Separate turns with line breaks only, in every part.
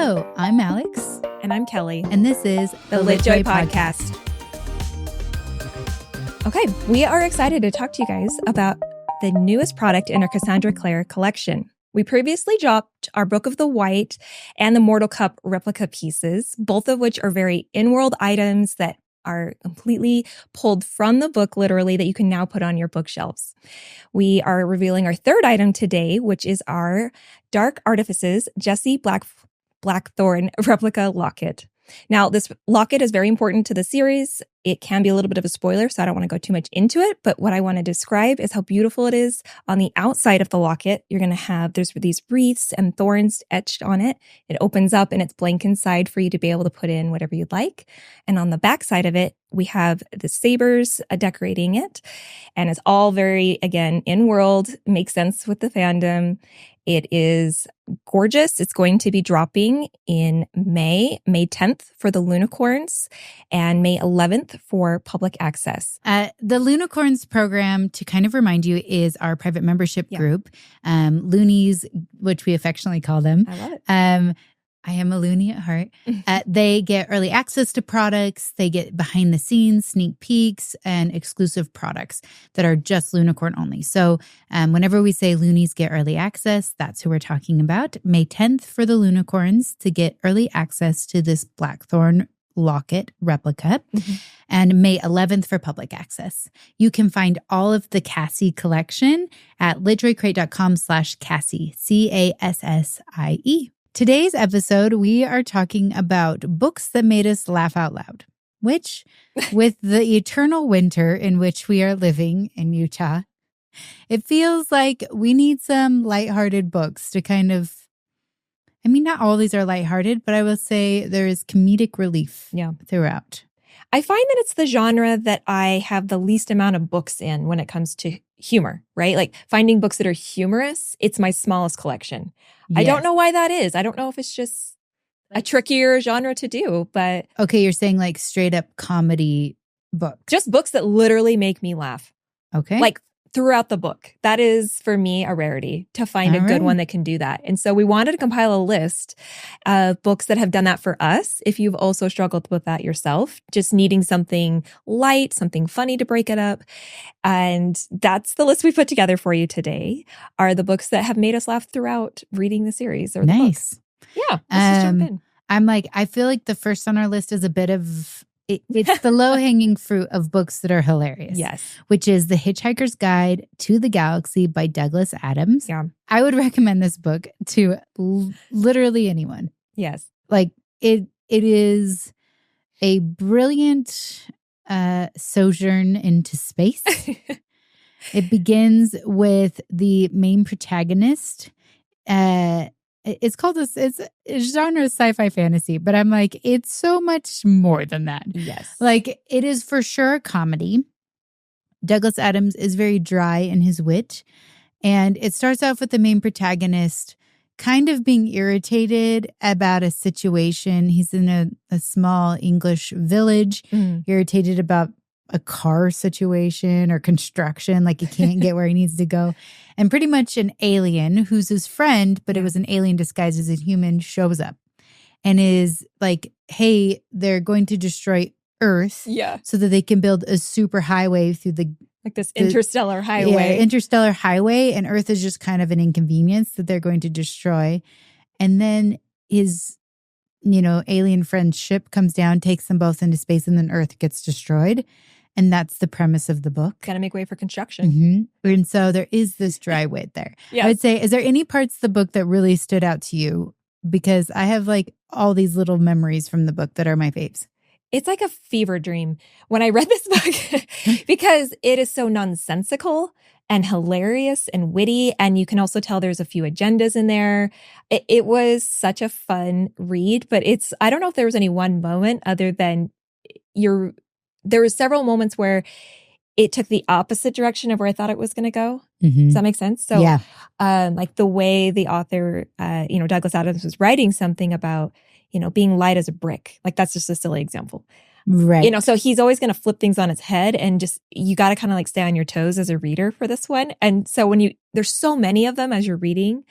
Hello, I'm Alix.
And I'm Kelly.
And this is
the LitJoy podcast. Okay, we are excited to talk to you guys about the newest product in our Cassandra Clare collection. We previously dropped our Book of the White and the Mortal Cup replica pieces, both of which are very in-world items that are completely pulled from the book, literally, that you can now put on your bookshelves. We are revealing our third item today, which is our Dark Artifices Jesse Blackthorn replica locket. Now, this locket is very important to the series. It can be a little bit of a spoiler, so I don't want to go too much into it. But what I want to describe is how beautiful it is. On the outside of the locket, you're going to have, there's these wreaths and thorns etched on it. It opens up and it's blank inside for you to be able to put in whatever you'd like. And on the back side of it, we have the sabers decorating it. And it's all very, again, in-world, makes sense with the fandom. It is gorgeous. It's going to be dropping in May 10th for the Lunacorns and May 11th for public access.
The Lunacorns program, to kind of remind you, is our private membership group. Loonies, which we affectionately call them.
I love it.
I am a loony at heart. They get early access to products. They get behind the scenes, sneak peeks, and exclusive products that are just Lunacorn only. So whenever we say loonies get early access, that's who we're talking about. May 10th for the Lunacorns to get early access to this Blackthorn Locket replica, and May 11th for public access. You can find all of the Cassie collection at litjoycrate.com/Cassie, Cassie. Today's episode, we are talking about books that made us laugh out loud, which, with the eternal winter in which we are living in Utah, it feels like we need some lighthearted books to kind of, I mean, not all these are lighthearted, but I will say there is comedic relief throughout.
I find that it's the genre that I have the least amount of books in when it comes to humor, right? Like finding books that are humorous, it's my smallest collection. Yes. I don't know why that is. I don't know if it's just a trickier genre to do, but...
Okay, you're saying like straight up comedy books.
Just books that literally make me laugh.
Okay.
Like throughout the book. That is, for me, a rarity to find a good one that can do that. And so we wanted to compile a list of books that have done that for us. If you've also struggled with that yourself, just needing something light, something funny to break it up. And that's the list we put together for you today, are the books that have made us laugh throughout reading the series or the books. Yeah, let's just jump in.
I feel like the first on our list is a bit of... It's the low-hanging fruit of books that are hilarious.
Yes.
Which is The Hitchhiker's Guide to the Galaxy by Douglas Adams.
Yeah.
I would recommend this book to literally anyone.
Yes.
Like, it is a brilliant sojourn into space. It begins with the main protagonist. It's called this, it's genre sci-fi fantasy, but I'm like, it's so much more than that.
Yes.
Like, it is for sure a comedy. Douglas Adams is very dry in his wit. And it starts off with the main protagonist kind of being irritated about a situation. He's in a small English village, irritated about a car situation or construction, like he can't get where he needs to go. And pretty much an alien who's his friend, but it was an alien disguised as a human, shows up and is like, hey, they're going to destroy Earth so that they can build a super highway through
like this interstellar highway.
Yeah, interstellar highway. And Earth is just kind of an inconvenience that they're going to destroy. And then his, alien friend's ship comes down, takes them both into space, and then Earth gets destroyed. And that's the premise of the book.
Got to make way for construction.
And so there is this dry wit there.
Yes.
I would say, is there any parts of the book that really stood out to you? Because I have like all these little memories from the book that are my faves.
It's like a fever dream when I read this book because it is so nonsensical and hilarious and witty. And you can also tell there's a few agendas in there. It was such a fun read, but I don't know if there was any one moment other than there were several moments where it took the opposite direction of where I thought it was going to go. Does that make sense? So, like the way the author, Douglas Adams was writing something about, being light as a brick. Like that's just a silly example.
Right.
So he's always going to flip things on its head and just, you got to kind of like stay on your toes as a reader for this one. And so there's so many of them as you're reading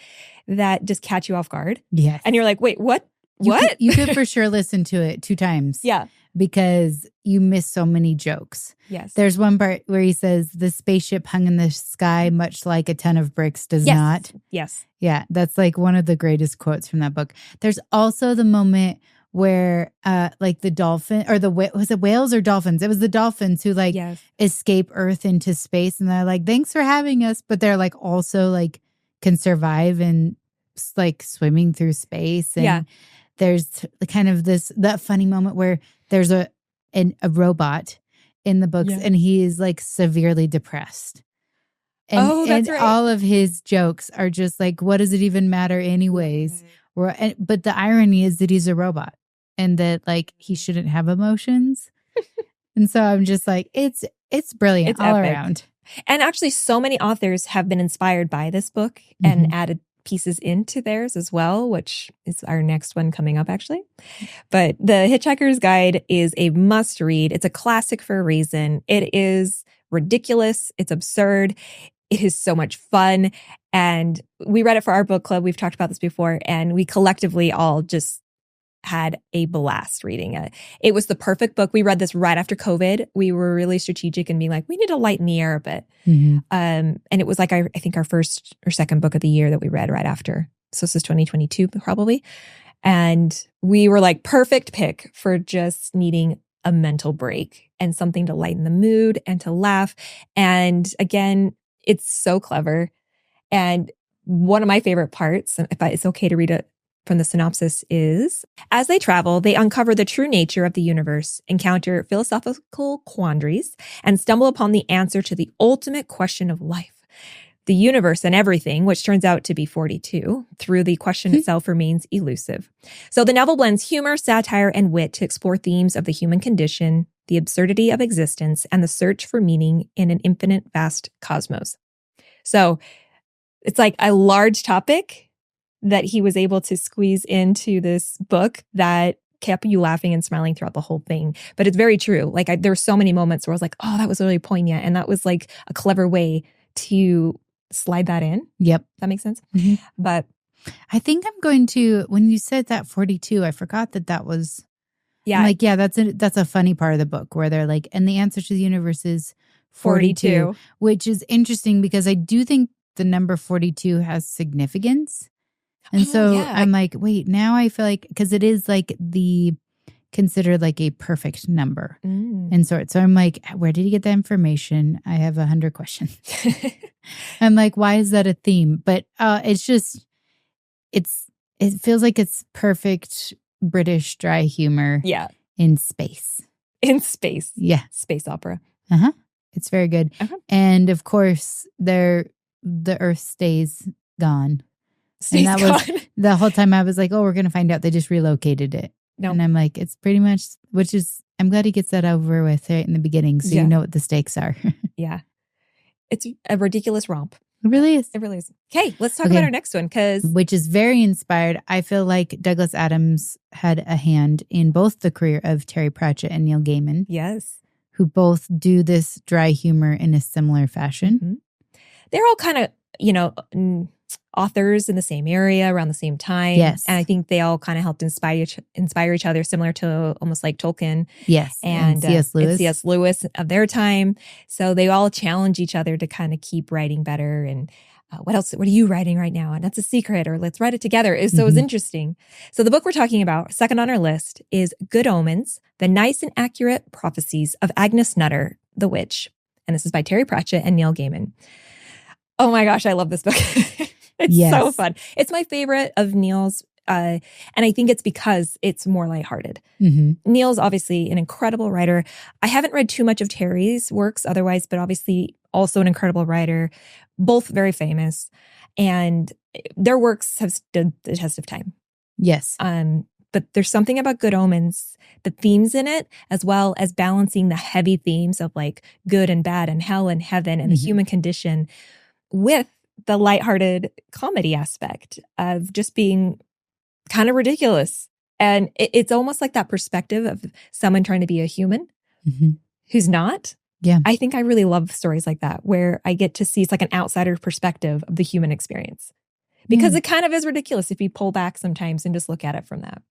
that just catch you off guard.
Yes.
And you're like, wait, what What?
You could for sure listen to it 2 times.
Yeah.
Because you miss so many jokes.
Yes.
There's one part where he says, the spaceship hung in the sky much like a ton of bricks does not.
Yes.
Yeah, that's like one of the greatest quotes from that book. There's also the moment where like the dolphin or was it whales or dolphins? It was the dolphins who like escape Earth into space and they're like, thanks for having us. But they're like also like can survive and like swimming through space. And there's kind of that funny moment where there's a robot in the books and he is like severely depressed. And,
that's right.
All of his jokes are just like, what does it even matter anyways? But the irony is that he's a robot and that like he shouldn't have emotions. And so I'm just like, it's brilliant. It's all epic. Around.
And actually so many authors have been inspired by this book and added pieces into theirs as well, which is our next one coming up actually. But The Hitchhiker's Guide is a must read. It's a classic for a reason. It is ridiculous. It's absurd. It is so much fun. And we read it for our book club. We've talked about this before, and we collectively all just had a blast reading it. It was the perfect book. We read this right after COVID. We were really strategic and being like, we need to lighten the air a bit. And it was like, I think our first or second book of the year that we read right after. So this is 2022 probably. And we were like, perfect pick for just needing a mental break and something to lighten the mood and to laugh. And again, it's so clever. And one of my favorite parts, if it's okay to read it from the synopsis, is as they travel, they uncover the true nature of the universe, encounter philosophical quandaries, and stumble upon the answer to the ultimate question of life. The universe and everything, which turns out to be 42, through the question itself remains elusive. So the novel blends humor, satire, and wit to explore themes of the human condition, the absurdity of existence, and the search for meaning in an infinite, vast cosmos. So it's like a large topic that he was able to squeeze into this book that kept you laughing and smiling throughout the whole thing. But it's very true. Like there were so many moments where I was like, oh, that was really poignant. And that was like a clever way to slide that in.
Yep.
That makes sense.
But I think I'm going to, when you said that 42, I forgot that was, I'm like, yeah, that's a funny part of the book where they're like, and the answer to the universe is 42, which is interesting because I do think the number 42 has significance. And I'm like, wait, now I feel like, because it is like considered like a perfect number and sort. So I'm like, where did he get that information? I have 100 questions. I'm like, why is that a theme? But it's just, it feels like it's perfect British dry humor.
Yeah.
In space.
In space.
Yeah.
Space opera.
It's very good. And of course, the Earth stays gone. And that was the whole time I was like, oh, we're going to find out they just relocated it. And I'm like, it's pretty much, which is, I'm glad he gets that over with right in the beginning. So you know what the stakes are.
Yeah. It's a ridiculous romp.
It really is.
It really is. Okay, let's talk about our next one.
Which is very inspired. I feel like Douglas Adams had a hand in both the career of Terry Pratchett and Neil Gaiman.
Yes.
Who both do this dry humor in a similar fashion.
They're all kind of, authors in the same area around the same time.
Yes.
And I think they all kind of helped inspire each other, similar to almost like Tolkien.
Yes.
And
C.S. Lewis.
And C.S. Lewis of their time. So they all challenge each other to kind of keep writing better. And what else? What are you writing right now? And that's a secret, or let's write it together. So it was interesting. So the book we're talking about, second on our list, is Good Omens, The Nice and Accurate Prophecies of Agnes Nutter, the Witch. And this is by Terry Pratchett and Neil Gaiman. Oh my gosh, I love this book. It's so fun. It's my favorite of Neil's. And I think it's because it's more lighthearted. Neil's obviously an incredible writer. I haven't read too much of Terry's works otherwise, but obviously also an incredible writer, both very famous. And their works have stood the test of time.
Yes.
But there's something about Good Omens, the themes in it, as well as balancing the heavy themes of like good and bad and hell and heaven and the human condition with the lighthearted comedy aspect of just being kind of ridiculous. And it's almost like that perspective of someone trying to be a human who's not.
Yeah.
I think I really love stories like that, where I get to see it's like an outsider perspective of the human experience. Because it kind of is ridiculous if you pull back sometimes and just look at it from that.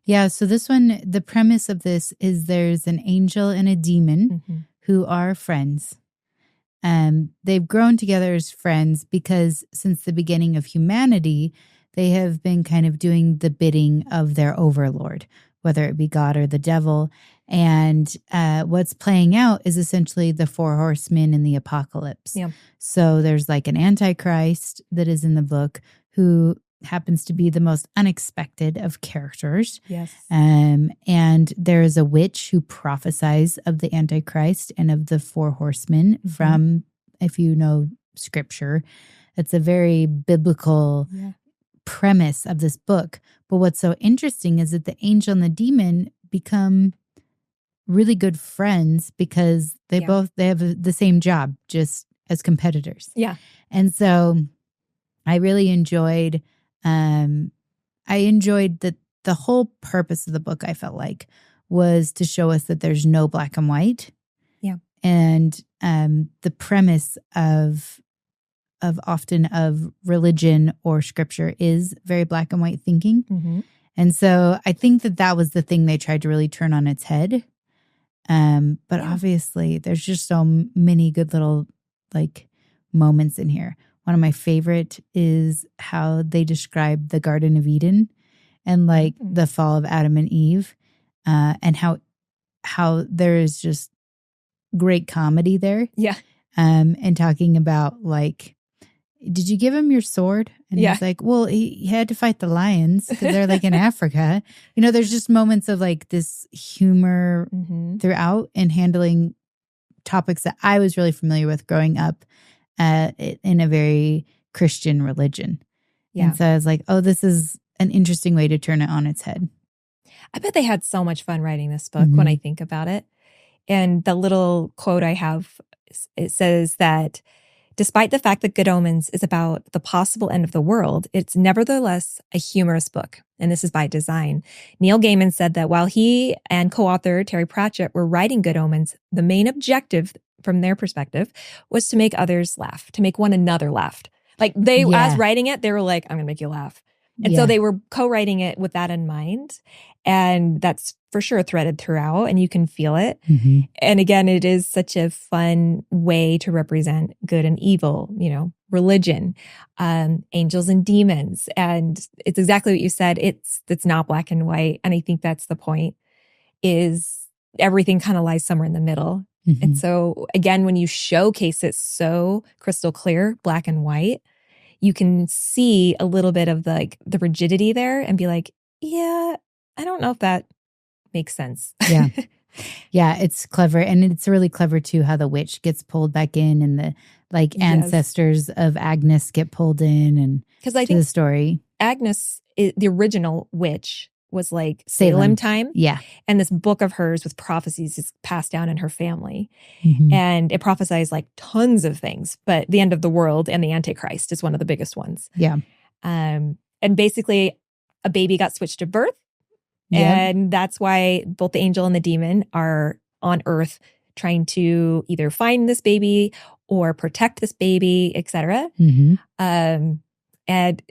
Yeah, so this one, the premise of this is there's an angel and a demon who are friends. They've grown together as friends because since the beginning of humanity, they have been kind of doing the bidding of their overlord, whether it be God or the devil. And what's playing out is essentially the four horsemen in the apocalypse.
Yeah.
So there's like an antichrist that is in the book who happens to be the most unexpected of characters.
Yes.
And there is a witch who prophesies of the Antichrist and of the four horsemen from, if you know scripture, it's a very biblical premise of this book. But what's so interesting is that the angel and the demon become really good friends because they have the same job, just as competitors.
Yeah.
And so I really enjoyed that the whole purpose of the book, I felt like, was to show us that there's no black and white.
Yeah.
And the premise of religion or scripture is very black and white thinking. And so I think that was the thing they tried to really turn on its head. But obviously there's just so many good little like moments in here. One of my favorite is how they describe the Garden of Eden and like the fall of Adam and Eve, and how there is just great comedy there.
Yeah.
And talking about like, did you give him your sword? And he's like, well, he had to fight the lions because they're like in Africa. You know, there's just moments of like this humor throughout and handling topics that I was really familiar with growing up in a very Christian religion. Yeah. And so I was like, oh, this is an interesting way to turn it on its head.
I bet they had so much fun writing this book when I think about it. And the little quote I have, it says that despite the fact that Good Omens is about the possible end of the world, it's nevertheless a humorous book. And this is by design. Neil Gaiman said that while he and co-author Terry Pratchett were writing Good Omens, the main objective from their perspective was to make others laugh, to make one another laugh. Like they, as writing it, they were like, I'm going to make you laugh. And so they were co-writing it with that in mind. And that's for sure threaded throughout and you can feel it. And again, it is such a fun way to represent good and evil, you know, religion, angels and demons. And it's exactly what you said. It's not black and white. And I think that's the point, is everything kind of lies somewhere in the middle. And so again, when you showcase it so crystal clear, black and white, you can see a little bit of the rigidity there and be like, yeah, I don't know if that makes sense.
Yeah. Yeah, it's clever. And it's really clever too how the witch gets pulled back in and the like ancestors of Agnes get pulled in and because I think the story.
Agnes, the original witch, was like Salem time.
Yeah.
And this book of hers with prophecies is passed down in her family. And it prophesies like tons of things, but the end of the world and the Antichrist is one of the biggest ones.
Yeah.
And basically a baby got switched to birth. And that's why both the angel and the demon are on Earth trying to either find this baby or protect this baby, etc. And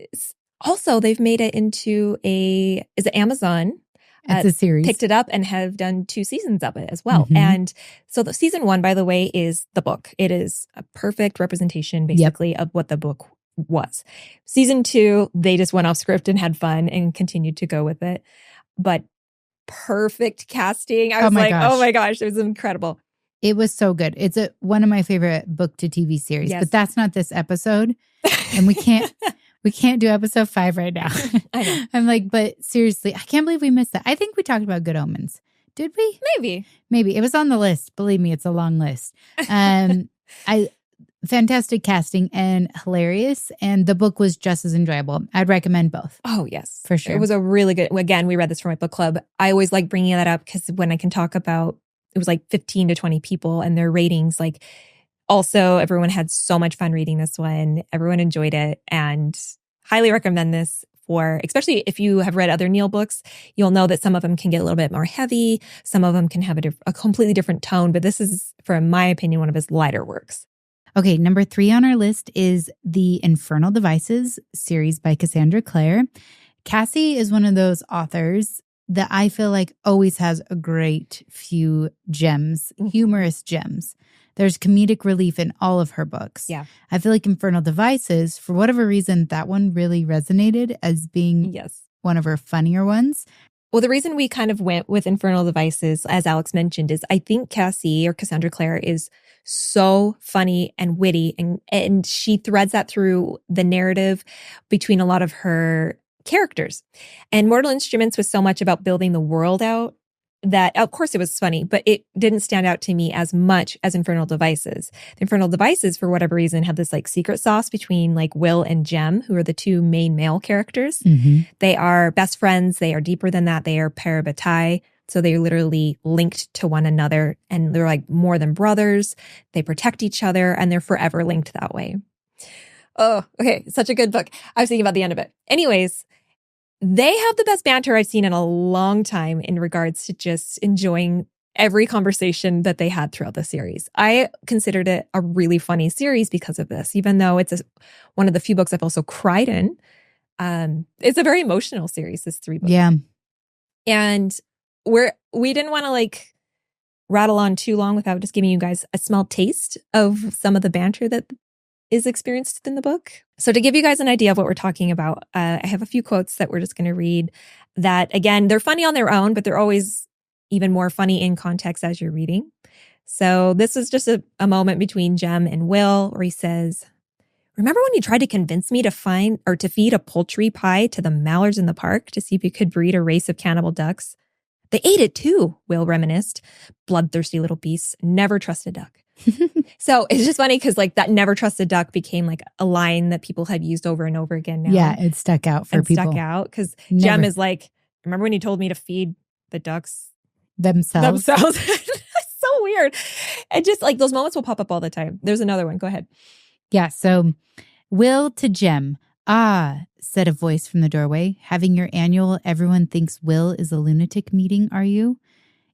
also they've made it into is it Amazon?
It's a series.
Picked it up and have done 2 seasons of it as well. And so the season 1, by the way, is the book. It is a perfect representation basically of what the book was. Season 2, they just went off script and had fun and continued to go with it. But perfect casting. I was like, oh my gosh, it was incredible.
It was so good. It's one of my favorite book to TV series, but that's not this episode. And we can't do episode 5 right now.
I know.
I'm like, but seriously, I can't believe we missed that. I think we talked about Good Omens. Did we? Maybe. It was on the list. Believe me, it's a long list. Fantastic casting and hilarious. And the book was just as enjoyable. I'd recommend both.
Oh, yes.
For sure.
It was a really good, again, we read this for my book club. I always like bringing that up because when I can talk about, it was like 15 to 20 people and their ratings, like also everyone had so much fun reading this one. Everyone enjoyed it and highly recommend this for, especially if you have read other Neil books, you'll know that some of them can get a little bit more heavy. Some of them can have a completely different tone, but this is, for my opinion, one of his lighter works.
Okay, number 3 on our list is the Infernal Devices series by Cassandra Clare. Cassie is one of those authors that I feel like always has a great few gems, humorous gems. There's comedic relief in all of her books.
Yeah.
I feel like Infernal Devices, for whatever reason, that one really resonated as being one of her funnier ones.
Well, the reason we kind of went with Infernal Devices, as Alix mentioned, is I think Cassie or Cassandra Clare is so funny and witty, and she threads that through the narrative between a lot of her characters. And Mortal Instruments was so much about building the world out that, of course, it was funny, but it didn't stand out to me as much as Infernal Devices. The Infernal Devices, for whatever reason, had this like secret sauce between like Will and Jem, who are the two main male characters.
Mm-hmm.
They are best friends. They are deeper than that. They are parabatai. So they're literally linked to one another, and they're like more than brothers. They protect each other, and they're forever linked that way. Oh, okay. Such a good book. I was thinking about the end of it. Anyways, they have the best banter I've seen in a long time in regards to just enjoying every conversation that they had throughout the series. I considered it a really funny series because of this, even though it's one of the few books I've also cried in. It's a very emotional series, this 3 books.
Yeah.
And we didn't want to like rattle on too long without just giving you guys a small taste of some of the banter that is experienced in the book. So to give you guys an idea of what we're talking about, I have a few quotes that we're just going to read that, again, they're funny on their own, but they're always even more funny in context as you're reading. So this is just a moment between Jem and Will where he says, "Remember when you tried to convince me to feed a poultry pie to the mallards in the park to see if you could breed a race of cannibal ducks? They ate it too," Will reminisced. "Bloodthirsty little beasts. Never trust a duck." So it's just funny because like that "never trust a duck" became like a line that people have used over and over again now.
Yeah, it stuck out for people.
Stuck out because Jem is like, "Remember when you told me to feed the ducks
themselves?"
It's so weird. And just like those moments will pop up all the time. There's another one. Go ahead.
Yeah, so Will to Jem. "Ah," said a voice from the doorway. "Having your annual Everyone Thinks Will is a Lunatic meeting, are you?"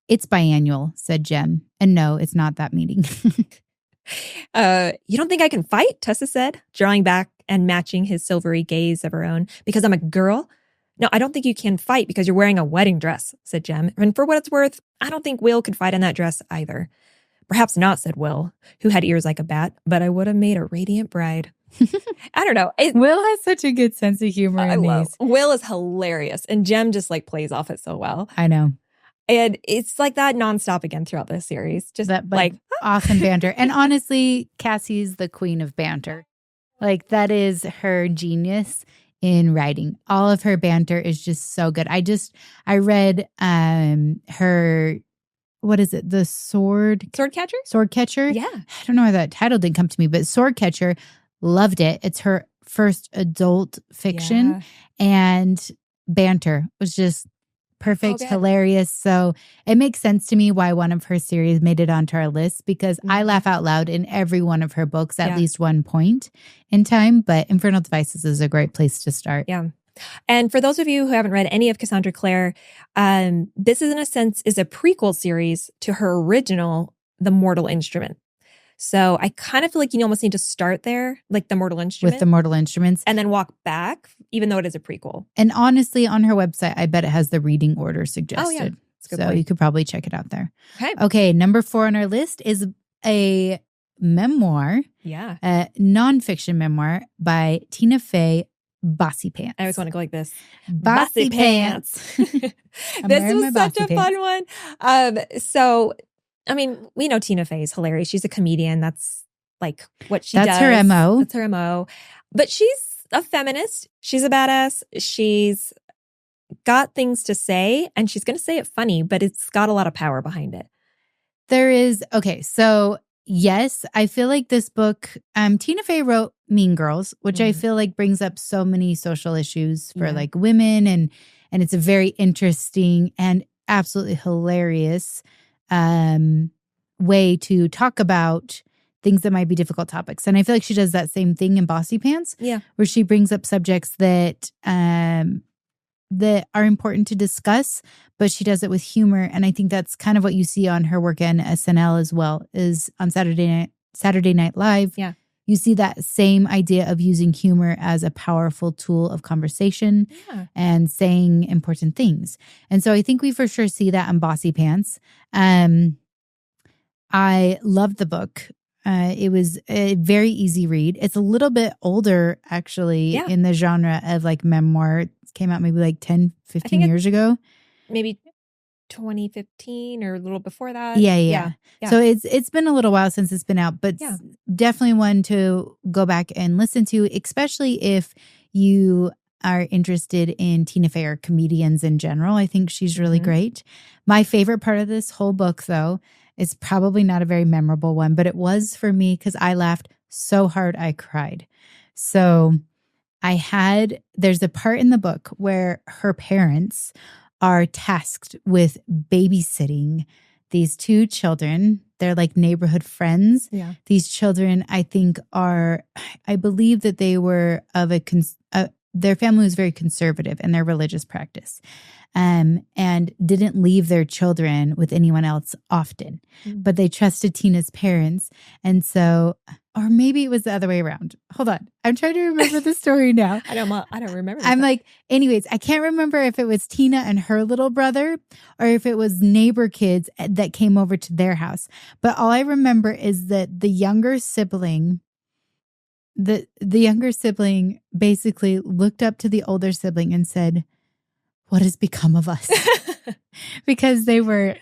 "It's biannual," said Jem. "And no, it's not that meeting."
"You don't think I can fight?" Tessa said, drawing back and matching his silvery gaze of her own. "Because I'm a girl?" "No, I don't think you can fight because you're wearing a wedding dress," said Jem. "And for what it's worth, I don't think Will could fight in that dress either." "Perhaps not," said Will, who had ears like a bat, "but I would have made a radiant bride." I don't know.
Will has such a good sense of humor in these.
Will is hilarious, and Jem just like plays off it so well.
I know.
And it's like that nonstop again throughout this series. Just that like
awesome banter. And honestly, Cassie's the queen of banter. Like that is her genius in writing. All of her banter is just so good. I read her, what is it? The
Swordcatcher?
Swordcatcher?
Yeah.
I don't know why that title didn't come to me, but Swordcatcher, loved it. It's her first adult fiction, and banter was just perfect, hilarious. So it makes sense to me why one of her series made it onto our list, because I laugh out loud in every one of her books at least one point in time. But Infernal Devices is a great place to start.
Yeah. And for those of you who haven't read any of Cassandra Clare, this is in a sense is a prequel series to her original, The Mortal Instrument. So I kind of feel like you almost need to start there, like The Mortal Instrument.
With The Mortal Instruments.
And then walk back, even though it is a prequel.
And honestly, on her website, I bet it has the reading order suggested.
Oh, yeah. That's a good
so
point.
You could probably check it out there.
Okay.
Number 4 on our list is a memoir.
Yeah.
A nonfiction memoir by Tina Fey, Bossypants.
I always want to go like this.
Bossypants.
This was such a fun one. So, I mean, we know Tina Fey is hilarious. She's a comedian. That's like what she does.
That's her MO.
That's her MO. But she's a feminist. She's a badass. She's got things to say, and she's going to say it funny, but it's got a lot of power behind it.
There is. Okay, so yes, I feel like this book, Tina Fey wrote Mean Girls, which I feel like brings up so many social issues for like women, and it's a very interesting and absolutely hilarious way to talk about things that might be difficult topics. And I feel like she does that same thing in Bossypants, where she brings up subjects that that are important to discuss, but she does it with humor. And I think that's kind of what you see on her work in SNL as well, is on Saturday Night Live.
Yeah.
you see that same idea of using humor as a powerful tool of conversation and saying important things. And so I think we for sure see that in Bossypants. I loved the book. It was a very easy read. It's a little bit older, actually, in the genre of like memoir. It came out maybe like 10, 15 years ago.
Maybe 2015 or a little before that.
Yeah. So it's been a little while since it's been out, but definitely one to go back and listen to, especially if you are interested in Tina Fey or comedians in general. I think she's really great. My favorite part of this whole book, though, is probably not a very memorable one, but it was for me because I laughed so hard I cried. So there's a part in the book where her parents are tasked with babysitting these two children. They're like neighborhood friends. Yeah. These children, I think, I believe that they were of their family was very conservative in their religious practice, and didn't leave their children with anyone else often. But they trusted Tina's parents. And so, or maybe it was the other way around. Hold on. I'm trying to remember the story now.
I don't remember.
I'm like, anyways, I can't remember if it was Tina and her little brother or if it was neighbor kids that came over to their house. But all I remember is that the younger sibling basically looked up to the older sibling and said, "What has become of us?" Because they were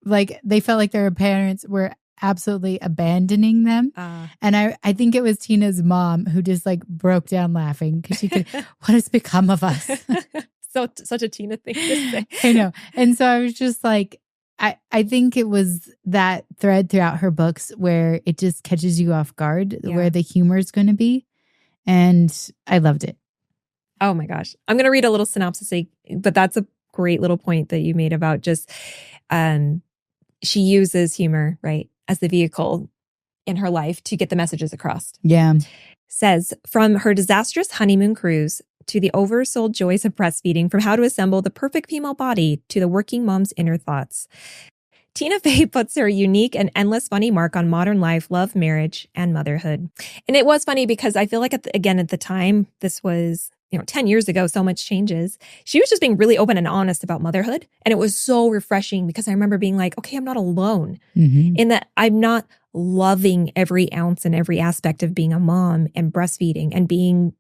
like, they felt like their parents were absolutely abandoning them. And I think it was Tina's mom who just like broke down laughing because she could, "What has become of us?"
So such a Tina thing to say.
I know. And so I was just like, I think it was that thread throughout her books where it just catches you off guard, where the humor is going to be. And I loved it.
Oh my gosh. I'm going to read a little synopsis, but that's a great little point that you made about just she uses humor, right, as the vehicle in her life to get the messages across.
Yeah.
Says, from her disastrous honeymoon cruise to the oversold joys of breastfeeding, from how to assemble the perfect female body to the working mom's inner thoughts, Tina Fey puts her unique and endless funny mark on modern life, love, marriage, and motherhood. And it was funny because I feel like, at the time, this was 10 years ago, so much changes. She was just being really open and honest about motherhood. And it was so refreshing because I remember being like, okay, I'm not alone in that I'm not loving every ounce and every aspect of being a mom and breastfeeding and being,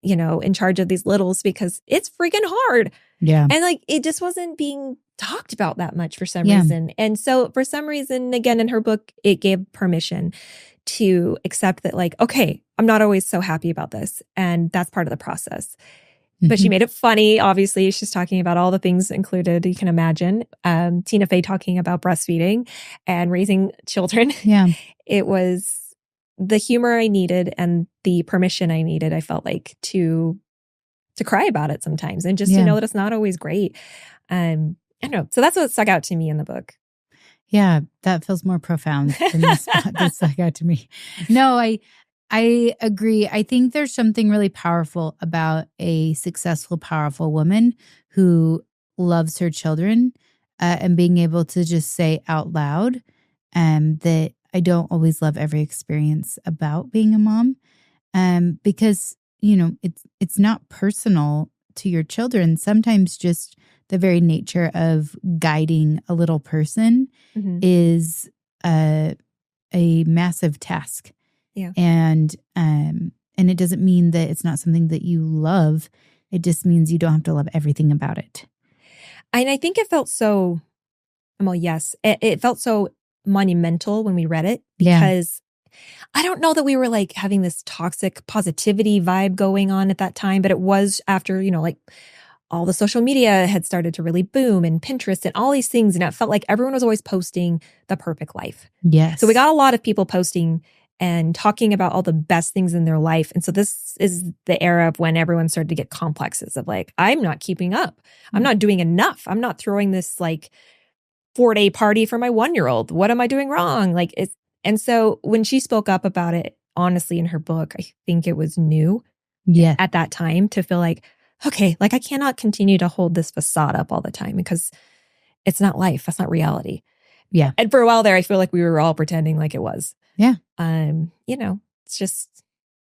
in charge of these littles, because it's freaking hard.
Yeah.
And like, it just wasn't being talked about that much for some reason. And so for some reason, again, in her book, it gave permission to accept that, like, okay, I'm not always so happy about this. And that's part of the process. But she made it funny. Obviously, she's talking about all the things included you can imagine. Tina Fey talking about breastfeeding and raising children.
Yeah.
It was the humor I needed and the permission I needed, I felt like, to cry about it sometimes and just to know that it's not always great. I don't know. So that's what stuck out to me in the book.
Yeah, that feels more profound than the spot that stuck out to me. No, I agree. I think there's something really powerful about a successful, powerful woman who loves her children and being able to just say out loud that I don't always love every experience about being a mom, because, it's not personal to your children. Sometimes just the very nature of guiding a little person is a massive task.
Yeah.
And it doesn't mean that it's not something that you love. It just means you don't have to love everything about it.
And I think it felt so, it felt so monumental when we read it, because I don't know that we were like having this toxic positivity vibe going on at that time, but it was after, like all the social media had started to really boom, and Pinterest and all these things. And it felt like everyone was always posting the perfect life.
Yes.
So we got a lot of people posting and talking about all the best things in their life. And so this is the era of when everyone started to get complexes of like, I'm not keeping up. I'm not doing enough. I'm not throwing this like 4-day party for my 1-year-old. What am I doing wrong? And so when she spoke up about it, honestly, in her book, I think it was new at that time to feel like, okay, like I cannot continue to hold this facade up all the time because it's not life. That's not reality.
Yeah.
And for a while there, I feel like we were all pretending like it was.
Yeah.
It's just,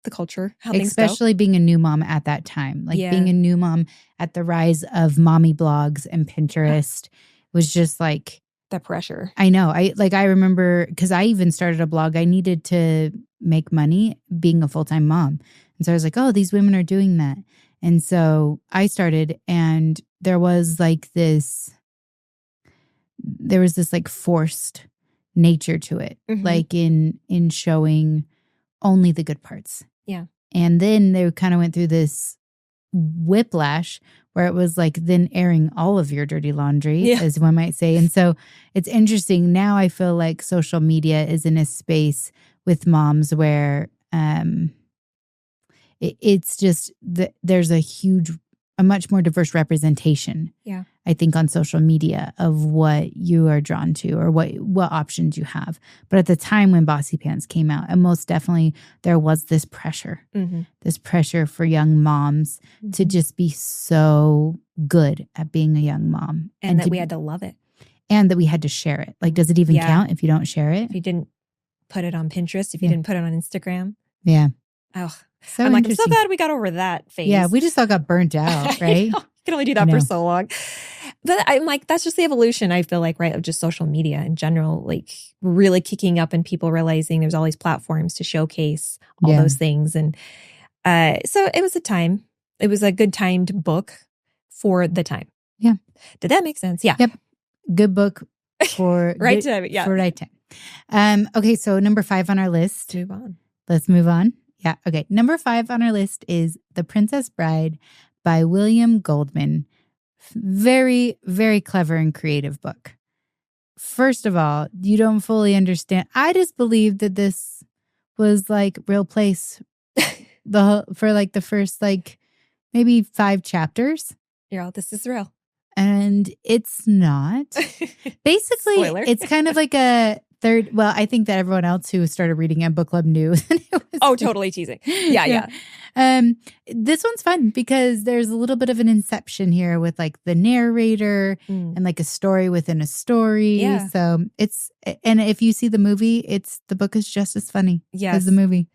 the culture, how things go.
Especially being a new mom at that time. Like
Yeah.
being a new mom at the rise of mommy blogs and Pinterest was just like,
The pressure.
I know. I remember because I even started a blog. I needed to make money being a full-time mom. And so I was like, oh, these women are doing that. And so I started, and there was this like forced nature to it, like in showing only the good parts.
Yeah.
And then they kind of went through this whiplash where it was like then airing all of your dirty laundry, as one might say. And so it's interesting. Now I feel like social media is in a space with moms where it's just there's a much more diverse representation.
Yeah.
I think on social media of what you are drawn to or what options you have. But at the time when Bossypants came out, and most definitely there was this pressure for young moms to just be so good at being a young mom.
And that we had to love it.
And that we had to share it. Like, does it even count if you don't share it?
If you didn't put it on Pinterest, if you didn't put it on Instagram.
Yeah.
Oh,
so
I'm so glad we got over that phase.
Yeah, we just all got burnt out, right?
You can only do that for so long. But I'm like, that's just the evolution, I feel like, right, of just social media in general, like really kicking up and people realizing there's all these platforms to showcase all those things. And so it was a time. It was a good timed book for the time.
Yeah.
Did that make sense? Yeah.
Yep. Good book for
right time. Yeah.
For right time. Okay, so number 5 on our list.
Move on.
Let's move on. Yeah. Okay. Number 5 on our list is The Princess Bride by William Goldman. Very, very clever and creative book. First of all, you don't fully understand. I just believed that this was like real place for like the first like maybe 5 chapters.
Yeah, this is real.
And it's not. Basically, it's kind of like a third. Well, I think that everyone else who started reading at book club knew.
Totally teasing. Yeah.
This one's fun because there's a little bit of an inception here with like the narrator and like a story within a story.
Yeah.
So and if you see the movie, the book is just as funny as the movie.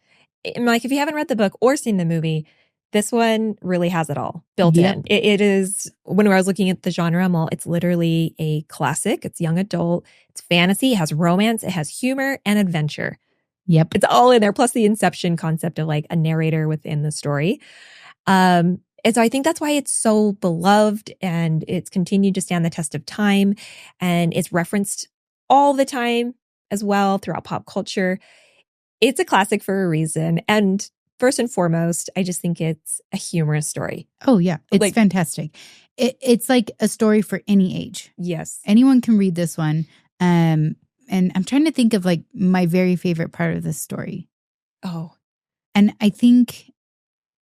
Like if you haven't read the book or seen the movie, this one really has it all built in. It is, when I was looking at the genre, it's literally a classic. It's young adult. It's fantasy. It has romance. It has humor and adventure.
Yep.
It's all in there. Plus the inception concept of like a narrator within the story. And so I think that's why it's so beloved and it's continued to stand the test of time. And it's referenced all the time as well throughout pop culture. It's a classic for a reason. And first and foremost, I just think it's a humorous story.
Oh, yeah. It's fantastic. It's like a story for any age.
Yes.
Anyone can read this one. And I'm trying to think of like my very favorite part of this story.
Oh.
And I think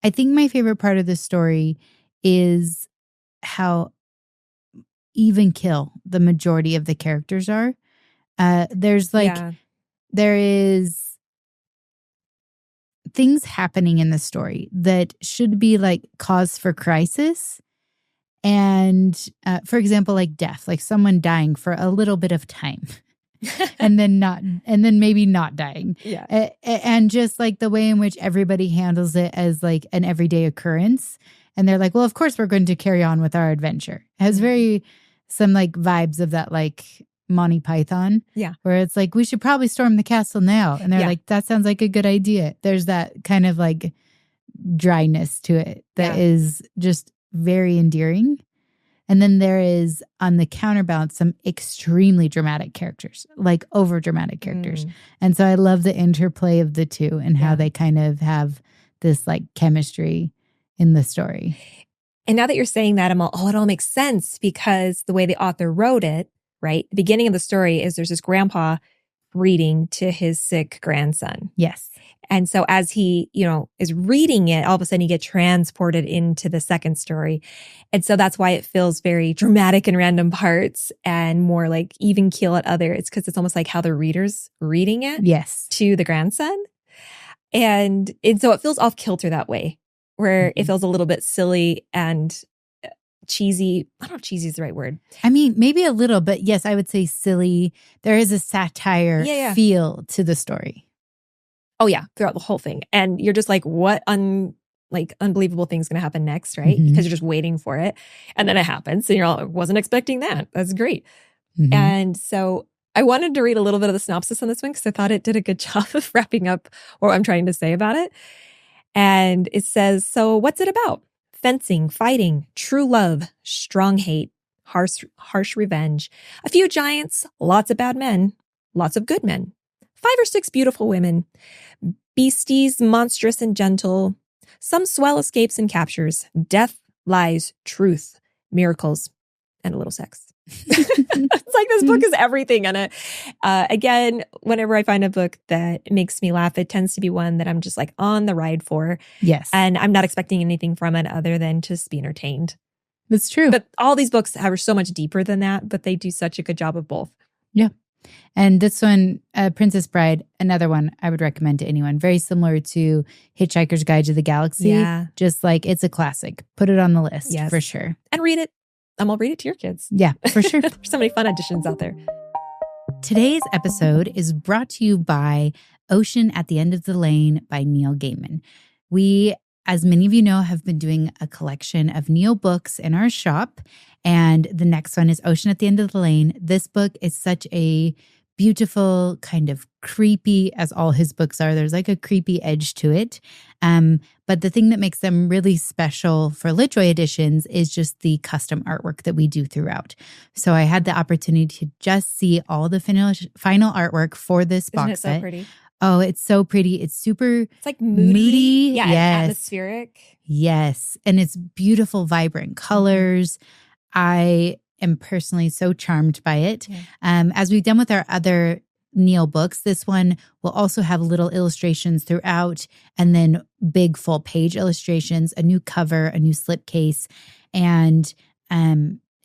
my favorite part of this story is how even kill the majority of the characters are. There is things happening in the story that should be like cause for crisis. And for example, like death, like someone dying for a little bit of time and then maybe not dying.
Yeah.
And just like the way in which everybody handles it as like an everyday occurrence. And they're like, well, of course we're going to carry on with our adventure. It has some like vibes of that like Monty Python.
Yeah.
Where it's like, we should probably storm the castle now. And they're like, that sounds like a good idea. There's that kind of like dryness to it that is just very endearing. And then there is on the counterbalance some extremely dramatic characters, like over dramatic characters. And so I love the interplay of the two and how they kind of have this like chemistry in the story.
And now that you're saying that, I'm all, it all makes sense because the way the author wrote it, right? The beginning of the story is there's this grandpa reading to his sick grandson.
Yes.
And so as he, is reading it, all of a sudden you get transported into the second story. And so that's why it feels very dramatic in random parts and more like even keel at other. It's because it's almost like how the reader's reading it to the grandson. And so it feels off kilter that way, where it feels a little bit silly and cheesy. I don't know if cheesy is the right word.
I mean, maybe a little, but yes, I would say silly. There is a satire feel to the story.
Oh yeah, throughout the whole thing. And you're just like, what unbelievable thing's going to happen next, right?
Mhm.
Because you're just waiting for it. And then it happens. And you're all, wasn't expecting that. That's great.
Mhm.
And so I wanted to read a little bit of the synopsis on this one because I thought it did a good job of wrapping up what I'm trying to say about it. And it says, so what's it about? Fencing, fighting, true love, strong hate, harsh revenge, a few giants, lots of bad men, lots of good men, 5 or 6 beautiful women, beasties, monstrous and gentle, some swell escapes and captures, death, lies, truth, miracles, and a little sex. It's like this book is everything. And again, whenever I find a book that makes me laugh, it tends to be one that I'm just like on the ride for.
Yes.
And I'm not expecting anything from it other than just be entertained.
That's true.
But all these books are so much deeper than that, but they do such a good job of both.
Yeah. And this one, Princess Bride, another one I would recommend to anyone. Very similar to Hitchhiker's Guide to the Galaxy.
Yeah.
Just like it's a classic. Put it on the list
Yes.
for sure.
And read it. And I'll read it to your kids.
Yeah, for sure.
There's so many fun editions out there.
Today's episode is brought to you by Ocean at the End of the Lane by Neil Gaiman. We, as many of you know, have been doing a collection of Neil books in our shop. And the next one is Ocean at the End of the Lane. This book is such a beautiful, kind of creepy, as all his books are. There's like a creepy edge to it. But the thing that makes them really special for LitJoy editions is just the custom artwork that we do throughout. So I had the opportunity to just see all the final artwork for this box
Isn't it so
set.
pretty?
Oh, it's so pretty. It's super
It's like moody. Yeah,
Yes.
and atmospheric.
Yes. And it's beautiful, vibrant colors. I am personally so charmed by it.
Yeah.
As we've done with our other Neil books, this one will also have little illustrations throughout and then big full page illustrations, a new cover, a new slipcase. And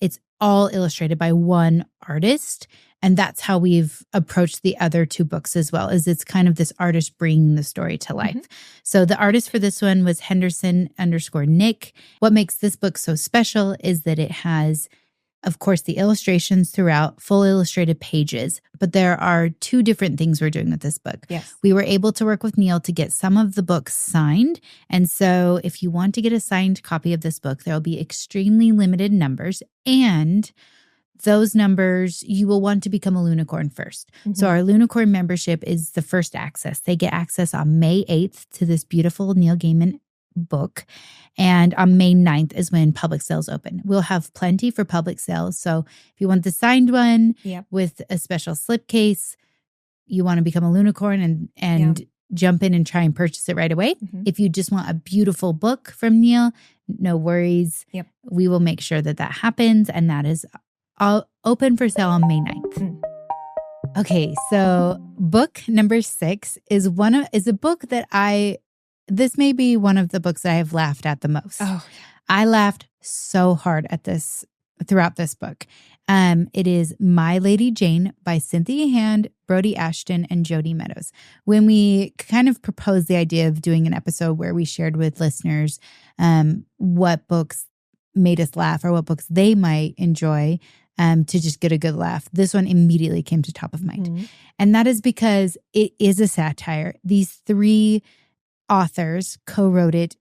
it's all illustrated by one artist. And that's how we've approached the other 2 books as well, is it's kind of this artist bringing the story to life.
Mm-hmm.
So the artist for this one was Henderson_Nick. What makes this book so special is that it has, of course, the illustrations throughout, full illustrated pages. But there are 2 different things we're doing with this book.
Yes.
We were able to work with Neil to get some of the books signed. And so if you want to get a signed copy of this book, there will be extremely limited numbers. And those numbers, you will want to become a Lunacorn first.
Mm-hmm.
So our Lunacorn membership is the first access. They get access on May 8th to this beautiful Neil Gaiman book. And on May 9th is when public sales open. We'll have plenty for public sales. So if you want the signed one with a special slipcase, you want to become a Lunacorn and jump in and try and purchase it right away.
Mm-hmm.
If you just want a beautiful book from Neil, no worries.
Yep.
We will make sure that happens. And that is all open for sale on May 9th.
Mm.
Okay, so book number 6 is a book that this may be one of the books that I have laughed at the most.
Oh,
I laughed so hard at this throughout this book. It is My Lady Jane by Cynthia Hand, Brodi Ashton, and Jodi Meadows. When we kind of proposed the idea of doing an episode where we shared with listeners what books made us laugh or what books they might enjoy to just get a good laugh, this one immediately came to top of mind.
Mm-hmm.
And that is because it is a satire. These 3 authors co-wrote it,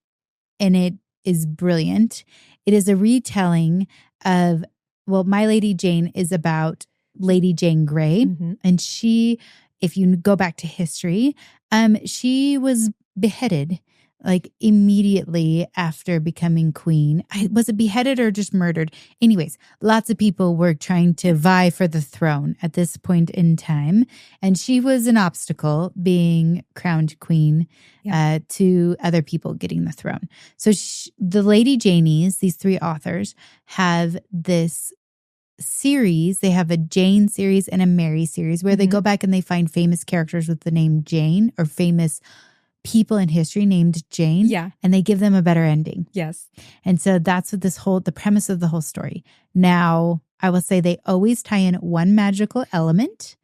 and it is brilliant. It is a retelling of, My Lady Jane is about Lady Jane Grey.
Mm-hmm.
And she, if you go back to history, she was beheaded like immediately after becoming queen. Was it beheaded or just murdered? Anyways, lots of people were trying to vie for the throne at this point in time. And she was an obstacle being crowned queen to other people getting the throne. So the Lady Janies, these 3 authors, have this series. They have a Jane series and a Mary series where they go back and they find famous characters with the name Jane or famous people in history named Jane.
Yeah.
And they give them a better ending.
Yes.
And so that's what the premise of the whole story. Now, I will say they always tie in one magical element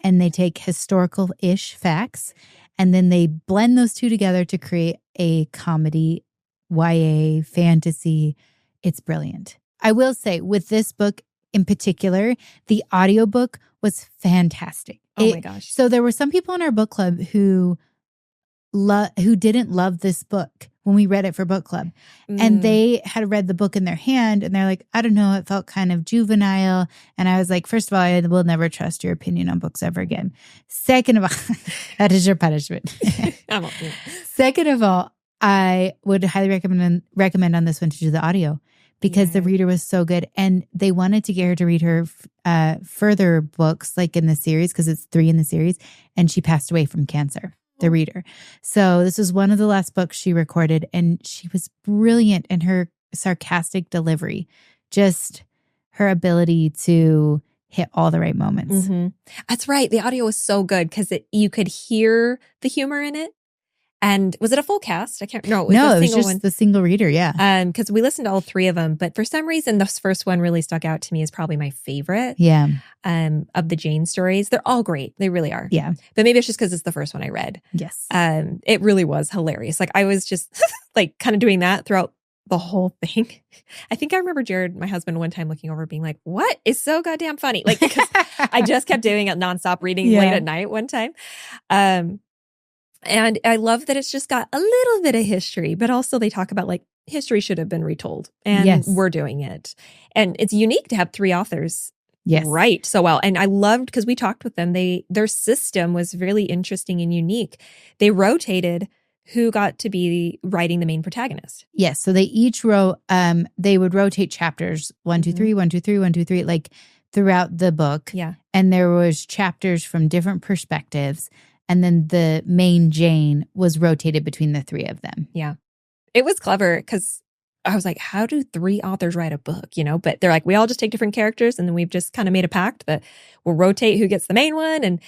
and they take historical-ish facts and then they blend those 2 together to create a comedy, YA, fantasy. It's brilliant. I will say with this book in particular, the audiobook was fantastic.
Oh my gosh.
So there were some people in our book club who who didn't love this book when we read it for book club. And they had read the book in their hand and they're like, I don't know, it felt kind of juvenile. And I was like, first of all, I will never trust your opinion on books ever again. Second of all, that is your punishment. Second of all, I would highly recommend on this one to do the audio because the reader was so good. And they wanted to get her to read her further books like in the series because it's 3 in the series. And she passed away from cancer. The reader. So this was one of the last books she recorded and she was brilliant in her sarcastic delivery. Just her ability to hit all the right moments.
That's right. The audio was so good because you could hear the humor in it. And was it a full cast? I can't. No,
it was just the single reader. Yeah.
Because we listened to all 3 of them, but for some reason, this first one really stuck out to me as probably my favorite.
Yeah.
Of the Jane stories, they're all great. They really are.
Yeah.
But maybe it's just because it's the first one I read.
Yes.
It really was hilarious. Like I was just like kind of doing that throughout the whole thing. I think I remember Jared, my husband, one time looking over, being like, "What is so goddamn funny?" Like because I just kept doing it nonstop, reading late at night one time. And I love that it's just got a little bit of history, but also they talk about like history should have been retold and we're doing it. And it's unique to have 3 authors write so well. And I loved because we talked with them, their system was really interesting and unique. They rotated who got to be writing the main protagonist.
Yes. So they each wrote, they would rotate chapters 1, 2, 3, 1, 2, 3, 1, 2, 3, like throughout the book.
Yeah.
And there was chapters from different perspectives. And then the main Jane was rotated between the 3 of them.
Yeah. It was clever because I was like, how do 3 authors write a book? You know, but they're like, we all just take different characters and then we've just kind of made a pact that we'll rotate who gets the main one. And